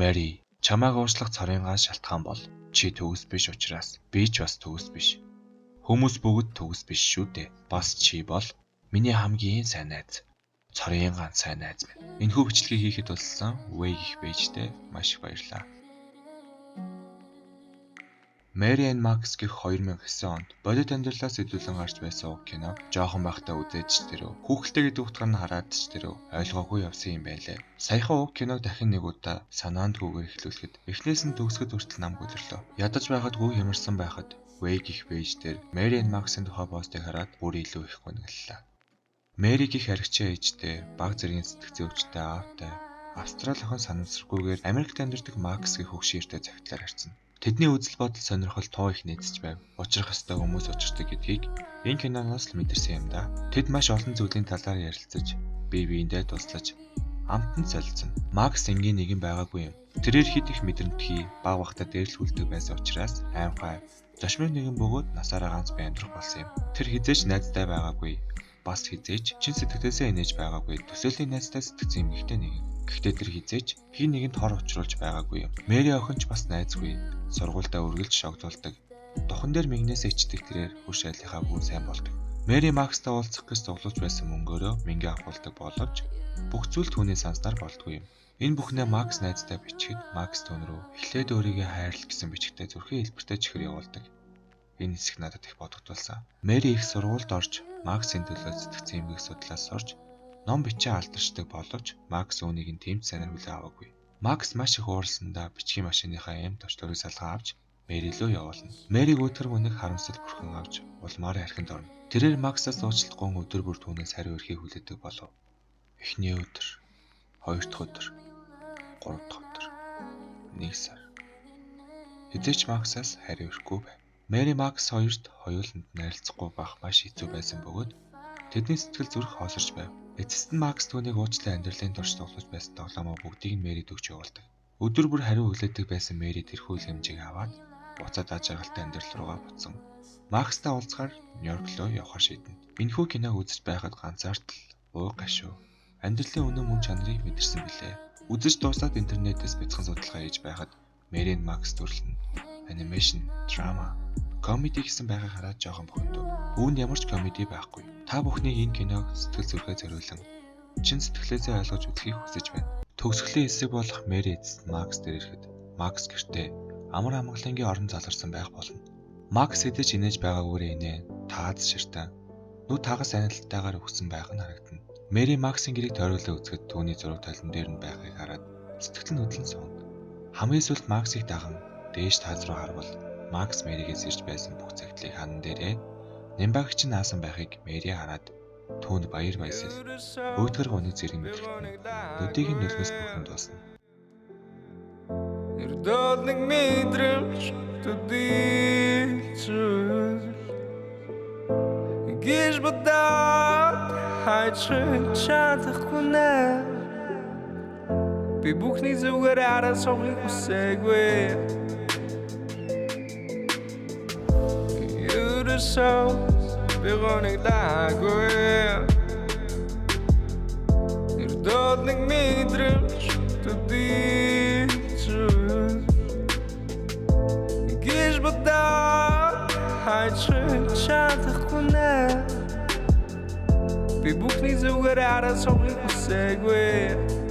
Мэри, чамайг уучлах цорын ганц шалтгаан бол чи төгс биш учраас би ч бас төгс биш. Хүмүүс бүгд төгс биш шүү дээ. Бас чи бол миний хамгийн сайн найз. Цорын ганц сайн найз минь. Энэхүү бичлэгийг хийхэд болсон Way гэх пэйжтэй маш их баярлалаа. Mary and Max гэх 2009 онд бодит амьдралаас хөдөлгөн гарч байсан уг кино жоохон байхдаа үзэж ч тэрөө хүүхэлтэй гэдэг утгаар нь хараад ч тэрөө ойлгоогүй явсан юм байлээ. Саяхан уг киног дахин нэг удаа санаандгүйгээр эхлүүлэхэд эхнээс нь төгсгöd хүртэл нам гөлрлөө. Ядаж байхад гүү хямарсан байхад Way гэх пэйж дээр Mary and Max-ын тухай постыг хараад бүр илүү их гонглолоо. Mary гэх харигчаа ээжтэй баг зэргийн сэтгцэн өвчтэй аавтай Австрали охин санамсаргүйгээр Америкт амьдардаг Max гэх хөгшөөртэй цагтлаар харьцсан. Тэдний үзэл бодол сонирхол тоо их нээцэж байв. Учрах ёстой хүмүүс учирдаг гэдгийг энэ киноноос л мэдэрсэн юм да. Тэд маш олон зүйлийн талаар ярилцаж, бие биендээ туслаж, амтанд солилцсон. Макс энгийн нэгэн байгаагүй юм. Тэрээр хит их мэдрэмтгий баг багтаа дээрлүүлдэг байсан учраас аимхай зочмын нэгэн бөгөөд насаараа ганц бие амьдрах болсон юм. Тэр хизээч найзтай байгаагүй. Бас хизээч чин сэтгэлээсээ инээж байгаагүй. Төсөөлийн найзтай сэтгцэн эмэгтэй нэгэн. Гэхдээ тэр хизээч хин нэгэнд хор учруулж байгаагүй юм. Мэри охин ч бас найзгүй. Сургуультай үргэлж шогдуулдаг. Духан дээр мигнээс ичдэг тэрээр хурш айлынхаа бүр сайн болдог. Мэри Макстай уулзах гэж цуглуулж байсан мөнгөөрөө мөнгө авахулдаг боловч бүх зүйл түүний санснаар болдгүй юм. Энэ бүхнээ Макс найзтай бичихэд Макс түүн рүү эхлээд өөрийгөө хайрлах гэсэн бичгтээ зүрхийн хэлбэртэй чихэр явуулдаг. Энэ хэсэг надад их бодогдуулсан. Мэри их сургуульд орж Максийн төлөө сэтгцэн эмгэг судлаас сурч ном бичээ алдаршдаг боловч Макс үүнийг нь тэмц санаар хүлээн аваагүй. Макс маш их ууралсандаа бичгийн машиныхаа эм товчлогыг салгаа авч Мэри рүү явуулна. Мэриг өтгөр хүнийг харамсал бүрхэн авч улмаар хархинд орно. Тэрээр Максаас уучлахгүй өдөр бүр түүнээс хариу өрхийг хүлээдэг болов. Эхний өдөр, хоёр дахь өдөр, гурав дахь өдөр, нэг сар. Хэзээч Максаас хариу өрөхгүй байв. Мэри Макс хоёрт хоёуланд найралцахгүй байх маш хэцүү байсан бөгөөд тэдний сэтгэл зүрх хоосорч байв. Эцэст нь Макс түүнийг уучлан амьдралын турш тоглож байсан тоглоомоо бүгдийг нь Мэрид өгч явуулдаг. Өдөр бүр хариу хүлээдэг байсан Мэри тэрхүү хэмжээг аваад буцаад ажиглалтай амьдрал руугаа буцсан. Макстай уулзахаар Нью-Йорк руу явахар шийднэ. Энэхүү киног үзэж байхад ганцаардл ууй гашуу амьдралын үнэн мөн чанарыг мэдэрсэн билээ. Үзэж дуусаад интернетээс бяцхан судалгаа хийж байхад Мэри and Макс төрлөн анимашн, драма, комеди гэсэн байгааг хараад жоохон бохиндов. Үүнд ямар ч комеди байхгүй. Та бүхнийг энэ киног сэтгэл зүрхээ зориулан чин сэтгэлээсээ ойлгож үзхийг хүсэж байна. Төгсгөлийн хэсэг болох Мэри эцэст Макс дээр ирэхэд Макс гэртээ амар амгалангийн орон залгарсан байх болно. Макс хэдэж инээж байгаагүйрээ инээ таац ширтэн нүд тагас анилтайгаар өгсөн байх нь харагдана. Мэри Максийн гэрийг тойруулаа үзэхэд түүний зураг талан дээр нь байхыг хараад сэтгэл нь хөдлөн сууна. Хамгийн сүүлд Максыг даган дээш таз руу харвал Макс Мэригээс ирж байсан бүх цагтлыг хаан дээрээ Нямбагч наасан байхыг Мэри хараад түүнд баяр баясгал өөтгөр гоныг зэрэг мэдрэгдэнэ. Нүдийг нь нулимс бүхэн дуусна. Эрдэлэг мэдрэмж төдийчүүл гиш бодоод хайчих чадахгүй нэ. Би бүхний зүгээр арай сохыг хүсээгүй. So begonnen lagen dodelijk meedrums te dienen Gies bedacht Hij schattig konen Wie boekt niet zo geraden Zo ik moet zeggen